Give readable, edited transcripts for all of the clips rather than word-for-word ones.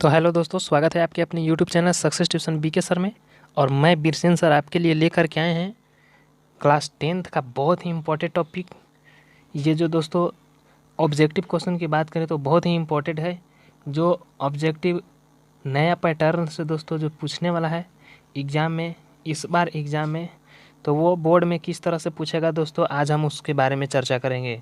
तो हेलो दोस्तों, स्वागत है आपके अपने YouTube channel success tuition BK sir में। और मैं बीरसेन सर आपके लिए लेकर के आए हैं क्लास 10th का बहुत ही इम्पोर्टेंट टॉपिक। ये जो दोस्तों ऑब्जेक्टिव क्वेश्चन की बात करें तो बहुत ही इम्पोर्टेंट है। जो ऑब्जेक्टिव नया पैटर्न से दोस्तों जो पूछने वाला है एग्ज़ाम में, इस बार एग्ज़ाम में, तो वो बोर्ड में किस तरह से पूछेगा दोस्तों, आज हम उसके बारे में चर्चा करेंगे।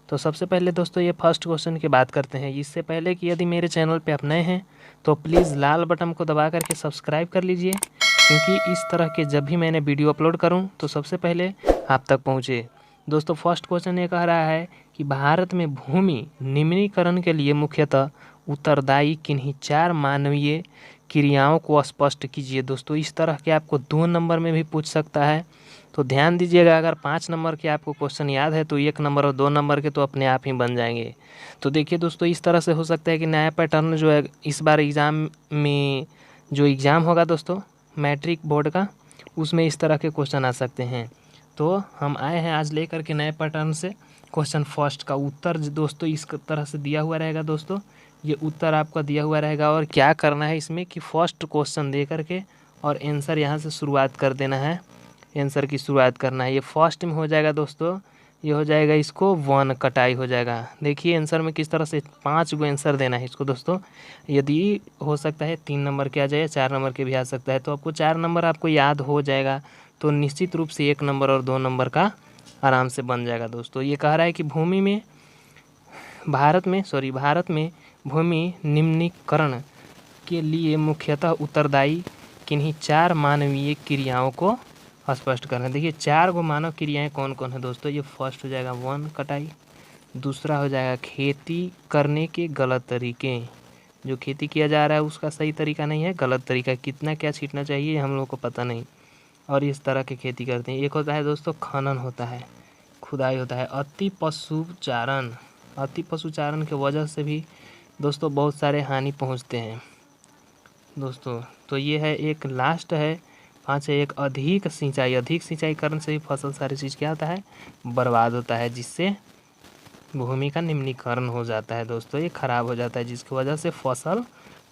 तो सबसे पहले दोस्तों ये फर्स्ट क्वेश्चन की बात करते हैं। इससे पहले कि यदि मेरे चैनल पे आप नए हैं तो प्लीज़ लाल बटन को दबा करके सब्सक्राइब कर लीजिए, क्योंकि इस तरह के जब भी मैंने वीडियो अपलोड करूं तो सबसे पहले आप तक पहुंचे। दोस्तों फर्स्ट क्वेश्चन ये कह रहा है कि भारत में भूमि निम्नीकरण के लिए मुख्यतः उत्तरदायी किन्हीं 4 मानवीय क्रियाओं को स्पष्ट कीजिए। दोस्तों इस तरह के आपको 2 नंबर में भी पूछ सकता है, तो ध्यान दीजिएगा। अगर 5 नंबर के आपको क्वेश्चन याद है तो 1 नंबर और 2 नंबर के तो अपने आप ही बन जाएंगे। तो देखिए दोस्तों, इस तरह से हो सकता है कि नया पैटर्न जो है इस बार एग्ज़ाम में, जो एग्ज़ाम होगा दोस्तों मैट्रिक बोर्ड का, उसमें इस तरह के क्वेश्चन आ सकते हैं। तो हम आए हैं आज लेकर के नए पैटर्न से क्वेश्चन फर्स्ट का उत्तर दोस्तों इस तरह से दिया हुआ रहेगा। दोस्तों ये उत्तर आपका दिया हुआ रहेगा और क्या करना है इसमें कि फर्स्ट क्वेश्चन दे करके और आंसर यहाँ से शुरुआत कर देना है। आंसर की शुरुआत करना है। ये फर्स्ट में हो जाएगा दोस्तों, ये हो जाएगा इसको 1 कटाई हो जाएगा। देखिए आंसर में किस तरह से 5 गो आंसर देना है इसको दोस्तों। यदि हो सकता है 3 नंबर के आ जाए, 4 नंबर के भी आ सकता है, तो आपको 4 नंबर आपको याद हो जाएगा तो निश्चित रूप से 1 नंबर और 2 नंबर का आराम से बन जाएगा। दोस्तों ये कह रहा है कि भारत में भूमि निम्नीकरण के लिए मुख्यतः उत्तरदायी किन्हीं 4 मानवीय क्रियाओं को स्पष्ट करना है। देखिए 4 गो मानव क्रियाएं कौन कौन है दोस्तों। ये फर्स्ट हो जाएगा 1 कटाई, दूसरा हो जाएगा खेती करने के गलत तरीके, जो खेती किया जा रहा है उसका सही तरीका नहीं है, गलत तरीका, कितना क्या छींटना चाहिए हम लोग को पता नहीं, और इस तरह की खेती करते हैं। एक होता है दोस्तों खनन होता है, खुदाई होता है। अति पशुचारण के वजह से भी दोस्तों बहुत सारे हानि पहुँचते हैं दोस्तों। तो ये है एक लास्ट है 5 है एक अधिक सिंचाई करने से भी फसल सारी चीज़ क्या होता है, बर्बाद होता है, जिससे भूमि का निम्नीकरण हो जाता है दोस्तों, ये खराब हो जाता है, जिसकी वजह से फसल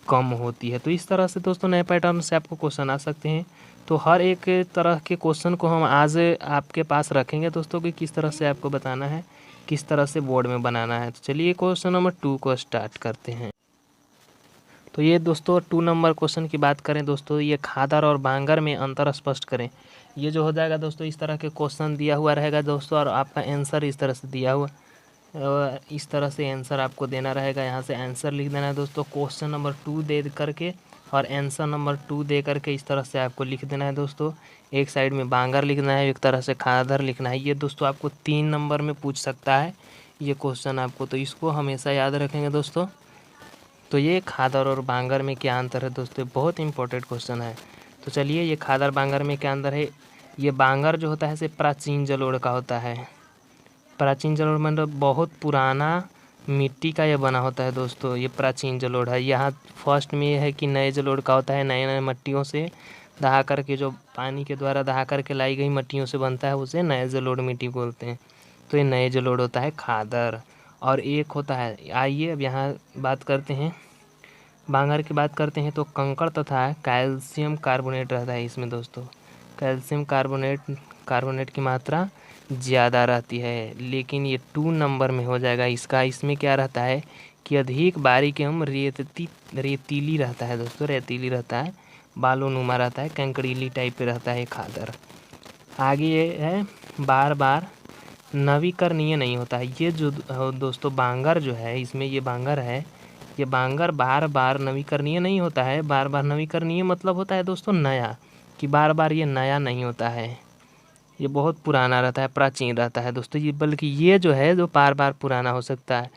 कम होती है। तो इस तरह से दोस्तों नए पैटर्न से आपको क्वेश्चन आ सकते हैं। तो हर एक तरह के क्वेश्चन को हम आज आपके पास रखेंगे दोस्तों कि किस तरह से आपको बताना है, किस तरह से बोर्ड में बनाना है। तो चलिए क्वेश्चन नंबर 2 को स्टार्ट करते हैं। तो ये दोस्तों 2 नंबर क्वेश्चन की बात करें दोस्तों, ये खादर और बांगर में अंतर स्पष्ट करें। ये जो हो जाएगा दोस्तों इस तरह के क्वेश्चन दिया हुआ रहेगा दोस्तों, और आपका आंसर इस तरह से दिया हुआ, इस तरह से आंसर आपको देना रहेगा। यहाँ से आंसर लिख देना है दोस्तों क्वेश्चन नंबर 2 दे करके, और आंसर नंबर 2 दे करके इस तरह से आपको लिख देना है दोस्तों। एक साइड में बांगर लिखना है, एक तरह से खादर लिखना है। ये दोस्तों आपको 3 नंबर में पूछ सकता है ये क्वेश्चन आपको, तो इसको हमेशा याद रखेंगे दोस्तों। तो ये खादर और बांगर में क्या अंतर है दोस्तों, बहुत इंपॉर्टेंट क्वेश्चन है। तो चलिए ये खादर बांगर में क्या अंतर है। ये बांगर जो होता है से प्राचीन जलोढ़ का होता है। प्राचीन जलोढ़ मतलब बहुत पुराना मिट्टी का ये बना होता है दोस्तों, ये प्राचीन जलोढ़ है। यहाँ फर्स्ट में ये है कि नए जलोढ़ का होता है, नए नए मट्टियों से दहा करके, जो पानी के द्वारा दहा करके लाई गई मट्टियों से बनता है, उसे नए जलोढ़ मिट्टी बोलते हैं। तो ये नए जलोढ़ होता है खादर। और एक होता है, आइए अब यहाँ बात करते हैं बांगर की बात करते हैं, तो कंकड़ तथा कैल्शियम कार्बोनेट रहता है इसमें दोस्तों। कैल्शियम कार्बोनेट की मात्रा ज़्यादा रहती है, लेकिन ये 2 नंबर में हो जाएगा इसका। इसमें क्या रहता है कि अधिक बारीक एवं रेतीली रहता है दोस्तों, रेतीली रहता है, बालूनुमा रहता है, कंकड़ीली टाइप पे रहता है खादर। आगे ये है बार बार नवीकरणीय नहीं होता है। ये जो दोस्तों बांगर जो है, इसमें ये बांगर है, ये बांगर बार बार नवीकरणीय नहीं होता है। बार बार नवीकरणीय मतलब होता है दोस्तों नया, कि बार बार ये नया नहीं होता है, ये बहुत पुराना रहता है, प्राचीन रहता है दोस्तों। ये बल्कि ये जो है जो बार बार पुराना हो सकता है,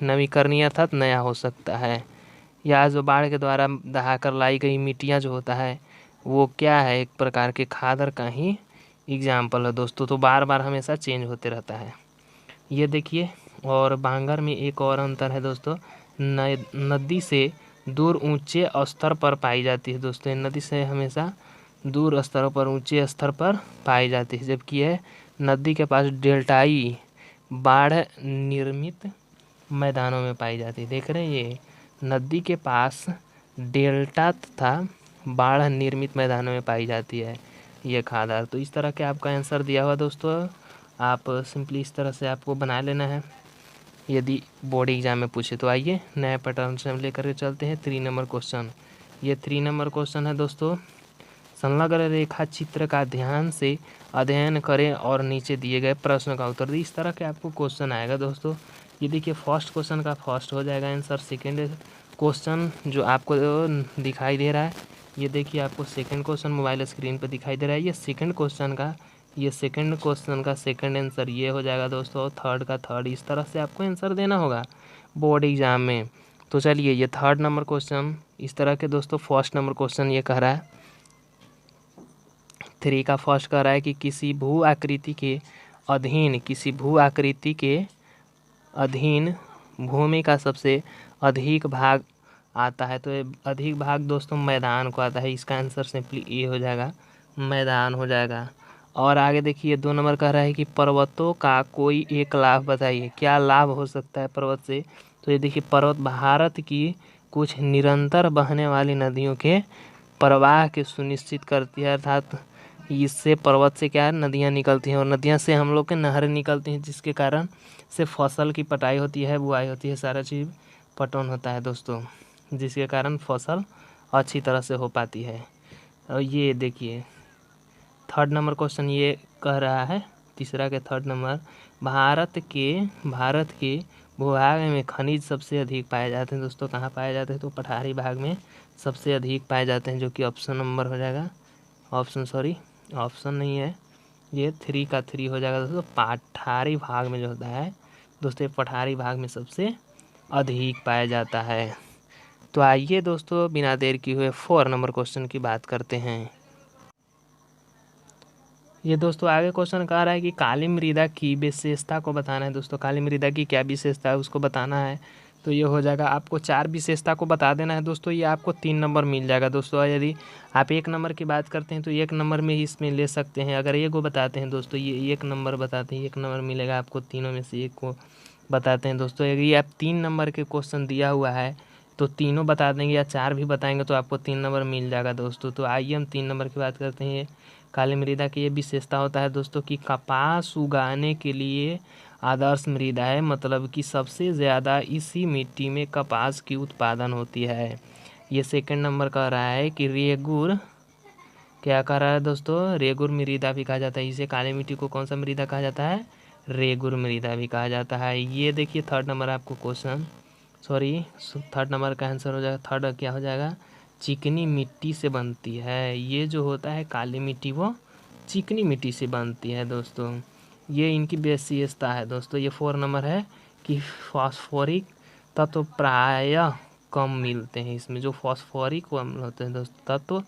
नवीकरणीय अर्थात नया हो सकता है। या जो बाढ़ के द्वारा दहा कर लाई गई मिट्टियाँ जो होता है वो क्या है, एक प्रकार के खादर का ही एग्जाम्पल है दोस्तों। तो बार बार हमेशा चेंज होते रहता है ये देखिए। और बांगर में एक और अंतर है दोस्तों, नदी से दूर ऊंचे स्तर पर पाई जाती है दोस्तों। नदी से हमेशा दूर स्तरों पर, ऊंचे स्तर पर पाई जाती है, जबकि यह नदी के पास डेल्टाई बाढ़ निर्मित मैदानों में पाई जाती है। देख रहे हैं ये, नदी के पास डेल्टा तथा बाढ़ निर्मित मैदानों में पाई जाती है ये खादार। तो इस तरह के आपका आंसर दिया हुआ दोस्तों, आप सिंपली इस तरह से आपको बना लेना है यदि बोर्ड एग्जाम में पूछे तो। आइए नए पैटर्न से हम लेकर के चलते हैं 3 नंबर क्वेश्चन। ये 3 नंबर क्वेश्चन है दोस्तों, संलग्न रेखा चित्र का ध्यान से अध्ययन करें और नीचे दिए गए प्रश्न का उत्तर दें। इस तरह के आपको क्वेश्चन आएगा दोस्तों। ये देखिए फर्स्ट क्वेश्चन का फर्स्ट हो जाएगा आंसर। सेकेंड क्वेश्चन जो आपको दिखाई दे रहा है, ये देखिए आपको सेकेंड क्वेश्चन मोबाइल स्क्रीन पर दिखाई दे रहा है। ये सेकेंड क्वेश्चन का सेकेंड आंसर ये हो जाएगा दोस्तों। थर्ड का थर्ड, इस तरह से आपको आंसर देना होगा बोर्ड एग्जाम में। तो चलिए ये थर्ड नंबर क्वेश्चन इस तरह के दोस्तों। फर्स्ट नंबर क्वेश्चन ये कह रहा है, 3 का फर्स्ट कह रहा है कि किसी भू आकृति के अधीन भूमि का सबसे अधिक भाग आता है। तो ये अधिक भाग दोस्तों मैदान को आता है। इसका आंसर सिंपली ए हो जाएगा, मैदान हो जाएगा। और आगे देखिए 2 नंबर कह रहा है कि पर्वतों का कोई एक लाभ बताइए, क्या लाभ हो सकता है पर्वत से। तो ये देखिए पर्वत भारत की कुछ निरंतर बहने वाली नदियों के प्रवाह के सुनिश्चित करती है, अर्थात इससे पर्वत से क्या है नदियाँ निकलती हैं और नदियाँ से हम लोग के नहरें निकलती हैं, जिसके कारण से फसल की पटाई होती है, बुआई होती है, सारा चीज़ पटवन होता है दोस्तों, जिसके कारण फसल अच्छी तरह से हो पाती है। और ये देखिए थर्ड नंबर क्वेश्चन ये कह रहा है, तीसरा के थर्ड नंबर, भारत के भूभाग में खनिज सबसे अधिक पाए जाते हैं दोस्तों। कहाँ पाए जाते हैं, तो पठारी भाग में सबसे अधिक पाए जाते हैं, जो कि ऑप्शन नंबर हो जाएगा। ऑप्शन नहीं है, ये 3 का 3 हो जाएगा दोस्तों। पठारी भाग में जो होता है दोस्तों, पठारी भाग में सबसे अधिक पाया जाता है। तो आइए दोस्तों बिना देर किए हुए 4 नंबर क्वेश्चन की बात करते हैं। ये दोस्तों आगे क्वेश्चन कह रहा है कि काली मृदा की विशेषता को बताना है दोस्तों। काली मृदा की क्या विशेषता है उसको बताना है। तो ये हो जाएगा, आपको 4 विशेषता को बता देना है दोस्तों। ये आपको 3 नंबर मिल जाएगा दोस्तों। यदि आप 1 नंबर की बात करते हैं तो 1 नंबर में ही इसमें ले सकते हैं। अगर ये को बताते हैं दोस्तों, ये 1 नंबर बताते हैं, 1 नंबर मिलेगा आपको। तीनों में से 1 को बताते हैं दोस्तों। यदि आप 3 नंबर के क्वेश्चन दिया हुआ है तो तीनों बता देंगे या 4 भी बताएंगे तो आपको 3 नंबर मिल जाएगा दोस्तों। तो आइए हम 3 नंबर की बात करते हैं। काली मृदा की ये विशेषता होता है दोस्तों कि कपास उगाने के लिए आदर्श मृदा है, मतलब कि सबसे ज़्यादा इसी मिट्टी में कपास की उत्पादन होती है। ये सेकंड नंबर कह रहा है कि रेगुर, क्या कह रहा है दोस्तों, रेगुर मृदा भी कहा जाता है इसे। काली मिट्टी को कौन सा मृदा कहा जाता है, रेगुर मृदा भी कहा जाता है। ये देखिए थर्ड नंबर आपको क्वेश्चन, थर्ड नंबर का आंसर हो जाएगा। थर्ड क्या हो जाएगा, चिकनी मिट्टी से बनती है। ये जो होता है काली मिट्टी वो चिकनी मिट्टी से बनती है दोस्तों। ये इनकी विशेषता है दोस्तों। ये 4 नंबर है कि फास्फोरिक तत्व प्रायः कम मिलते हैं इसमें। जो फास्फोरिक होते हैं दोस्तों तत्व,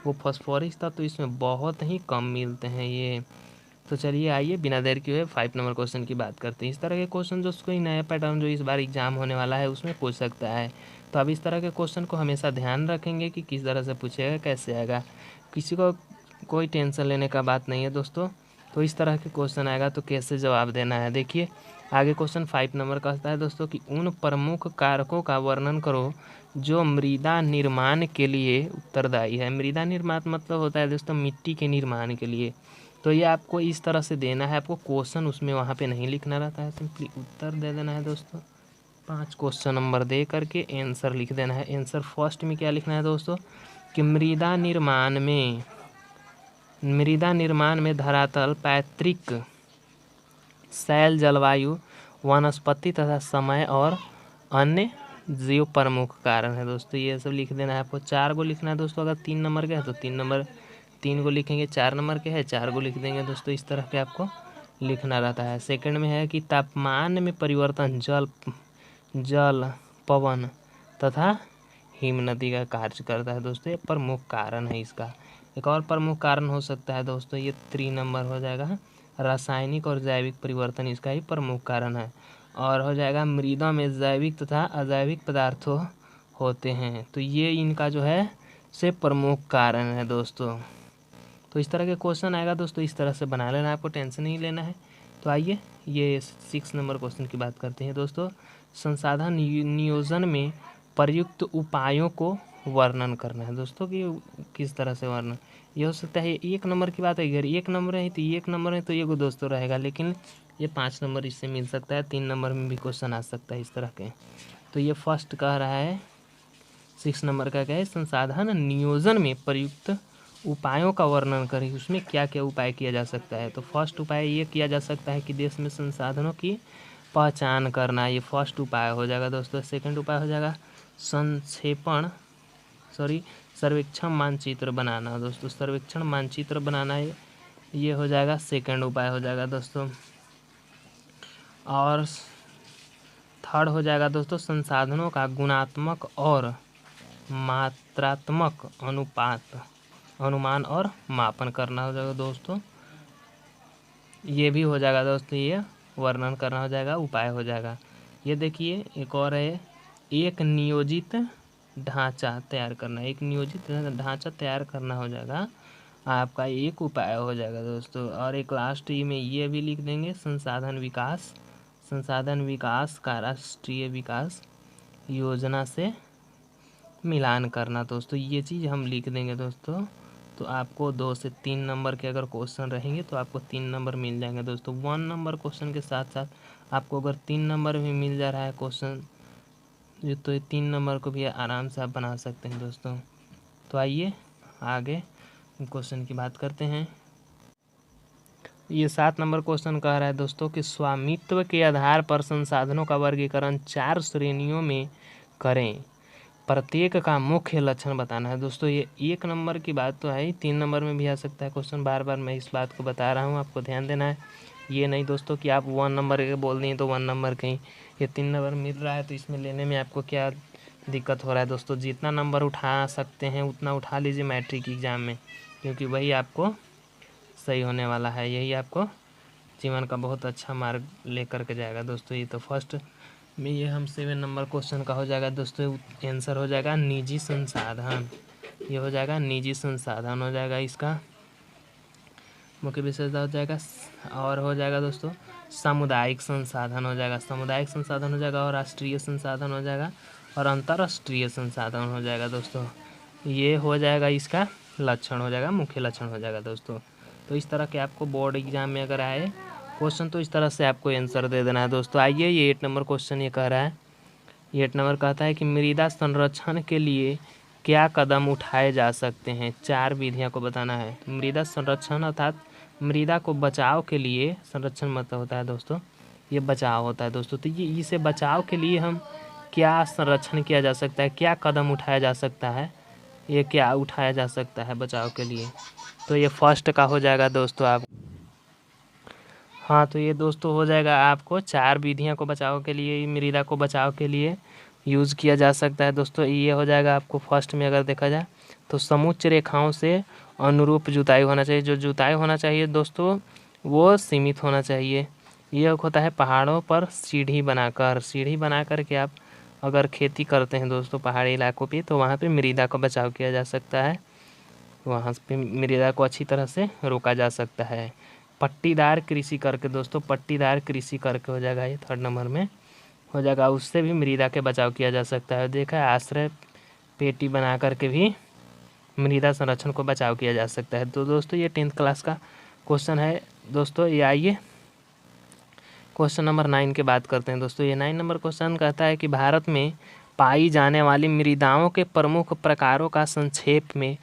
वो फास्फोरिक तत्व इसमें बहुत ही कम मिलते हैं ये। तो चलिए आइए बिना देर किए 5 नंबर क्वेश्चन की बात करते हैं। इस तरह के क्वेश्चन जो कोई नया पैटर्न जो इस बार एग्जाम होने वाला है उसमें पूछ सकता है। तो अब इस तरह के क्वेश्चन को हमेशा ध्यान रखेंगे कि किस तरह से पूछेगा, कैसे आएगा। किसी को कोई टेंशन लेने का बात नहीं है दोस्तों। तो इस तरह के क्वेश्चन आएगा तो कैसे जवाब देना है। देखिए आगे क्वेश्चन 5 नंबर कहता है दोस्तों कि उन प्रमुख कारकों का वर्णन करो जो मृदा निर्माण के लिए उत्तरदायी है। मृदा निर्माण मतलब होता है दोस्तों मिट्टी के निर्माण के लिए। तो ये आपको इस तरह से देना है, आपको क्वेश्चन उसमें वहाँ पे नहीं लिखना रहता है, सिंपली उत्तर दे देना है दोस्तों। 5 क्वेश्चन नंबर दे करके आंसर लिख देना है। आंसर फर्स्ट में क्या लिखना है दोस्तों कि मृदा निर्माण में धरातल, पैतृक, शैल, जलवायु, वनस्पति तथा समय और अन्य जीव प्रमुख कारण है दोस्तों। ये सब लिख देना है आपको। 4 को लिखना है दोस्तों। अगर 3 नंबर के है तो 3 को लिखेंगे। 4 नंबर के है 4 को लिख देंगे दोस्तों। इस तरह के आपको लिखना रहता है। सेकंड में है कि तापमान में परिवर्तन जल, पवन तथा हिमनदी का कार्य करता है दोस्तों। ये प्रमुख कारण है इसका। एक और प्रमुख कारण हो सकता है दोस्तों, ये 3 नंबर हो जाएगा, रासायनिक और जैविक परिवर्तन इसका ही प्रमुख कारण है। और हो जाएगा मृदा में जैविक तथा अजैविक पदार्थों होते हैं। तो ये इनका जो है से प्रमुख कारण है दोस्तों। तो इस तरह के क्वेश्चन आएगा दोस्तों, इस तरह से बना लेना, आपको टेंशन नहीं लेना है। तो आइए ये 6 नंबर क्वेश्चन की बात करते हैं दोस्तों। संसाधन नियोजन में प्रयुक्त उपायों को वर्णन करना है दोस्तों कि किस तरह से वर्णन। ये हो सकता है 1 नंबर की बात है, अगर 1 नंबर है तो 1 नंबर है तो ये दोस्तों रहेगा, लेकिन ये 5 नंबर इससे मिल सकता है, 3 नंबर में भी क्वेश्चन आ सकता है इस तरह के। तो ये फर्स्ट कह रहा है 6 नंबर का क्या है, संसाधन नियोजन में प्रयुक्त उपायों का वर्णन करें, उसमें क्या क्या उपाय किया जा सकता है। तो फर्स्ट उपाय ये किया जा सकता है कि देश में संसाधनों की पहचान करना, ये फर्स्ट उपाय हो जाएगा दोस्तों। सेकंड उपाय हो जाएगा सर्वेक्षण मानचित्र बनाना दोस्तों, सर्वेक्षण मानचित्र बनाना ये हो जाएगा सेकंड उपाय हो जाएगा दोस्तों। और थर्ड हो जाएगा दोस्तों संसाधनों का गुणात्मक और मात्रात्मक अनुमान और मापन करना हो जाएगा दोस्तों। ये भी हो जाएगा दोस्तों, ये वर्णन करना हो जाएगा, उपाय हो जाएगा। ये देखिए एक और है, एक नियोजित ढांचा तैयार करना, एक नियोजित ढांचा तैयार करना हो जाएगा आपका एक उपाय हो जाएगा दोस्तों। और एक लास्ट में ये भी लिख देंगे संसाधन विकास का राष्ट्रीय विकास योजना से मिलान करना दोस्तों, ये चीज़ हम लिख देंगे दोस्तों। तो आपको 2 से 3 नंबर के अगर क्वेश्चन रहेंगे तो आपको 3 नंबर मिल जाएंगे दोस्तों। 1 नंबर क्वेश्चन के साथ साथ आपको अगर 3 नंबर भी मिल जा रहा है क्वेश्चन, तो ये 3 नंबर को भी आराम से आप बना सकते हैं दोस्तों। तो आइए आगे क्वेश्चन की बात करते हैं। ये 7 नंबर क्वेश्चन कह रहा है दोस्तों कि स्वामित्व के आधार पर संसाधनों का वर्गीकरण 4 श्रेणियों में करें, प्रत्येक का मुख्य लक्षण बताना है दोस्तों। ये 1 नंबर की बात तो है, 3 नंबर में भी आ सकता है क्वेश्चन, बार बार मैं इस बात को बता रहा हूँ, आपको ध्यान देना है। ये नहीं दोस्तों कि आप 1 नंबर के बोल दिए तो 1 नंबर कहीं, ये 3 नंबर मिल रहा है तो इसमें लेने में आपको क्या दिक्कत हो रहा है दोस्तों। जितना नंबर उठा सकते हैं उतना उठा लीजिए मैट्रिक एग्ज़ाम में, क्योंकि वही आपको सही होने वाला है, यही आपको जीवन का बहुत अच्छा मार्ग लेकर के जाएगा दोस्तों। ये तो फर्स्ट में ये हम 7 नंबर क्वेश्चन का हो जाएगा दोस्तों, आंसर हो जाएगा निजी संसाधन, ये हो जाएगा निजी संसाधन हो जाएगा इसका मुख्य विशेषता हो जाएगा। और हो जाएगा दोस्तों सामुदायिक संसाधन हो जाएगा, सामुदायिक संसाधन हो जाएगा, और राष्ट्रीय संसाधन हो जाएगा, और अंतर्राष्ट्रीय संसाधन हो जाएगा दोस्तों। ये हो जाएगा इसका लक्षण हो जाएगा, मुख्य लक्षण हो जाएगा दोस्तों। तो इस तरह के आपको बोर्ड एग्जाम में अगर आए क्वेश्चन तो इस तरह से आपको आंसर दे देना है दोस्तों। आइए ये 8 नंबर क्वेश्चन ये कह रहा है, ये 8 नंबर कहता है कि मृदा संरक्षण के लिए क्या कदम उठाए जा सकते हैं, 4 विधियां को बताना है। मृदा संरक्षण अर्थात मृदा को बचाव के लिए, संरक्षण मतलब होता है दोस्तों ये बचाव होता है दोस्तों। तो ये इसे बचाव के लिए हम क्या संरक्षण किया जा सकता है, क्या कदम उठाया जा सकता है, ये क्या उठाया जा सकता है बचाव के लिए। तो ये फर्स्ट का हो जाएगा दोस्तों आप, हाँ तो ये दोस्तों हो जाएगा आपको 4 विधियां को बचाव के लिए, मृदा को बचाव के लिए यूज़ किया जा सकता है दोस्तों। ये हो जाएगा आपको फर्स्ट में अगर देखा जाए तो समुच्च रेखाओं से अनुरूप जुताई होना चाहिए, जो जुताई होना चाहिए दोस्तों वो सीमित होना चाहिए। ये होता है पहाड़ों पर सीढ़ी बना कर के आप अगर खेती करते हैं दोस्तों पहाड़ी इलाकों पे, तो वहाँ पे मृदा का बचाव किया जा सकता है, वहाँ पे मृदा को अच्छी तरह से रोका जा सकता है। पट्टीदार कृषि करके दोस्तों, पट्टीदार कृषि करके हो जाएगा ये 3rd नंबर में हो जाएगा, उससे भी मृदा के बचाव किया जा सकता है। देखा है आश्रय पेटी बना करके भी मृदा संरक्षण को बचाव किया जा सकता है। तो दोस्तों ये 10th क्लास का क्वेश्चन है दोस्तों। ये आइए क्वेश्चन नंबर 9 की बात करते हैं दोस्तों। ये 9 नंबर क्वेश्चन कहता है कि भारत में पाई जाने वाली मृदाओं के प्रमुख प्रकारों का संक्षेप में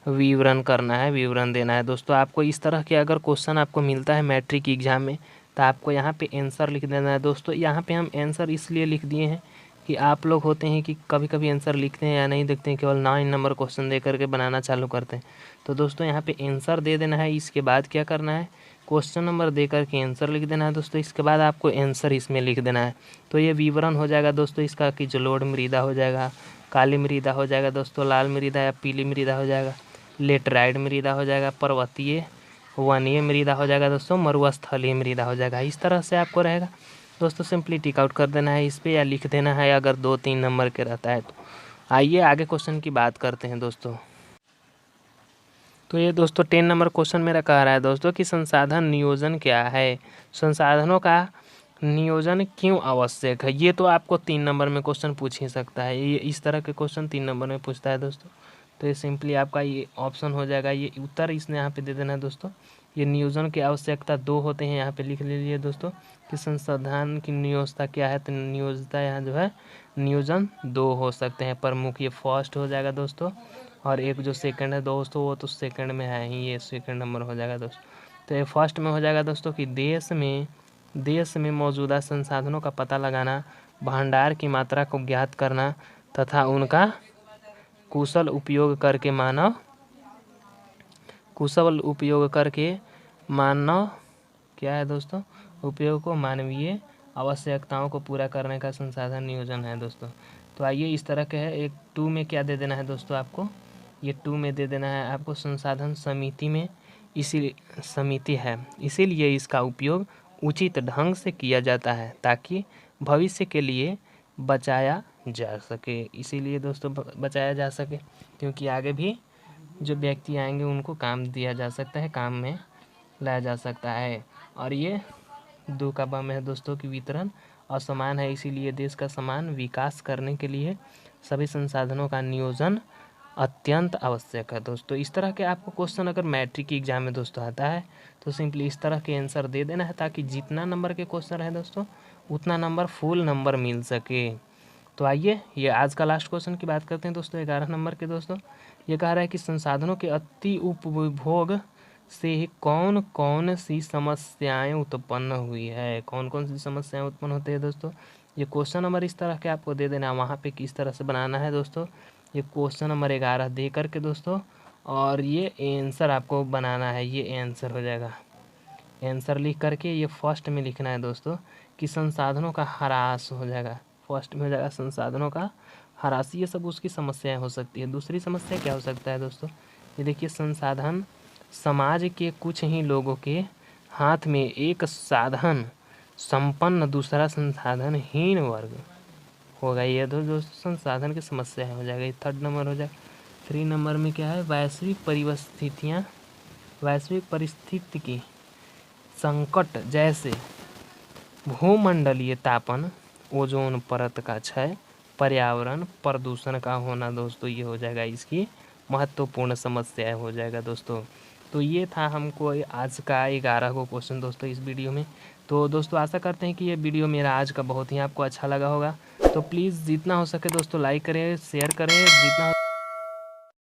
विवरण करना है, विवरण देना है दोस्तों। आपको इस तरह के अगर क्वेश्चन आपको मिलता है मैट्रिक एग्जाम में तो आपको यहाँ पे आंसर लिख देना है दोस्तों। यहाँ पे हम आंसर इसलिए लिख दिए हैं कि आप लोग होते हैं कि कभी कभी आंसर लिखते हैं या नहीं देखते हैं, केवल 9 नंबर क्वेश्चन दे करके बनाना चालू करते हैं। तो दोस्तों यहाँ पे आंसर दे देना है, इसके बाद क्या करना है क्वेश्चन नंबर दे करके आंसर लिख देना है दोस्तों, इसके बाद आपको आंसर इसमें लिख देना है। तो ये विवरण हो जाएगा दोस्तों इसका कि जलोढ़ मृदा हो जाएगा, काली मृदा हो जाएगा दोस्तों, लाल मृदा या पीली मृदा हो जाएगा, लेटराइट मृदा हो जाएगा, पर्वतीय वनीय मृदा हो जाएगा दोस्तों, मरुस्थलीय मृदा हो जाएगा। इस तरह से आपको रहेगा दोस्तों, सिंपली टिक आउट कर देना है इस पर या लिख देना है अगर 2-3 नंबर के रहता है तो। आइए आगे क्वेश्चन की बात करते हैं दोस्तों। तो ये दोस्तों 10 नंबर क्वेश्चन मेरा कह रहा है दोस्तों कि संसाधन नियोजन क्या है, संसाधनों का नियोजन क्यों आवश्यक है? ये तो आपको 3 नंबर में क्वेश्चन पूछ ही सकता है। ये इस तरह के क्वेश्चन 3 नंबर में पूछता है दोस्तों। तो ये सिंपली आपका ये ऑप्शन हो जाएगा, ये उत्तर इसने यहाँ पे दे देना है दोस्तों। ये नियोजन की आवश्यकता 2 होते हैं, यहाँ पे लिख लीजिए दोस्तों कि संसाधन की नियोजता क्या है। तो नियोजता यहाँ जो है नियोजन 2 हो सकते हैं प्रमुख, ये फर्स्ट हो जाएगा दोस्तों। और एक जो सेकंड है दोस्तों वो तो सेकंड में है ही, ये सेकंड नंबर हो जाएगा दोस्तों। तो ये फर्स्ट में हो जाएगा दोस्तों कि देश में मौजूदा संसाधनों का पता लगाना, भंडार की मात्रा को ज्ञात करना तथा उनका कुशल उपयोग करके मानव क्या है दोस्तों, उपयोग को मानवीय आवश्यकताओं को पूरा करने का संसाधन नियोजन है दोस्तों। तो आइए इस तरह के है। एक 2 में क्या दे देना है दोस्तों आपको, ये 2 में दे देना है आपको संसाधन समिति में समिति है, इसीलिए इसका उपयोग उचित ढंग से किया जाता है ताकि भविष्य के लिए बचाया जा सके। इसीलिए दोस्तों बचाया जा सके, क्योंकि आगे भी जो व्यक्ति आएंगे उनको काम दिया जा सकता है, काम में लाया जा सकता है। और ये 2 का बम है दोस्तों कि वितरण असमान है, इसीलिए देश का समान विकास करने के लिए सभी संसाधनों का नियोजन अत्यंत आवश्यक है दोस्तों। इस तरह के आपको क्वेश्चन अगर मैट्रिक की एग्जाम में दोस्तों आता है तो सिंपली इस तरह के आंसर दे देना है, ताकि जितना नंबर के क्वेश्चन है दोस्तों उतना नंबर फुल नंबर मिल सके। तो आइए ये आज का लास्ट क्वेश्चन की बात करते हैं दोस्तों, 11 नंबर के दोस्तों। ये कह रहा है कि संसाधनों के अति उपभोग से कौन कौन सी समस्याएं उत्पन्न हुई है। कौन कौन सी समस्याएं उत्पन्न होती है दोस्तों, ये क्वेश्चन नंबर इस तरह के आपको दे देना है, वहाँ पे किस तरह से बनाना है दोस्तों। ये क्वेश्चन नंबर 11 दे करके दोस्तों, और ये आंसर आपको बनाना है, ये आंसर हो जाएगा। आंसर लिख करके ये फर्स्ट में लिखना है दोस्तों कि संसाधनों का ह्रास हो जाएगा, फर्स्ट में हो जाएगा संसाधनों का ह्रास। ये सब उसकी समस्याएं हो सकती है। दूसरी समस्या क्या हो सकता है दोस्तों, ये देखिए संसाधन समाज के कुछ ही लोगों के हाथ में एक साधन संपन्न दूसरा संसाधनहीन वर्ग होगा। ये दो दोस्तों संसाधन की समस्या हो जाएगा, ये 3rd नंबर हो जाएगा। 3 नंबर में क्या है, वैश्विक परिस्थिति संकट जैसे भूमंडलीय तापन, ओजोन परत का क्षय, पर्यावरण प्रदूषण का होना दोस्तों, ये हो जाएगा इसकी महत्वपूर्ण समस्या हो जाएगा दोस्तों। तो ये था हमको आज का 11 को क्वेश्चन दोस्तों इस वीडियो में। तो दोस्तों आशा करते हैं कि ये वीडियो मेरा आज का बहुत ही आपको अच्छा लगा होगा। तो प्लीज़ जितना हो सके दोस्तों लाइक करें, शेयर करें, जितना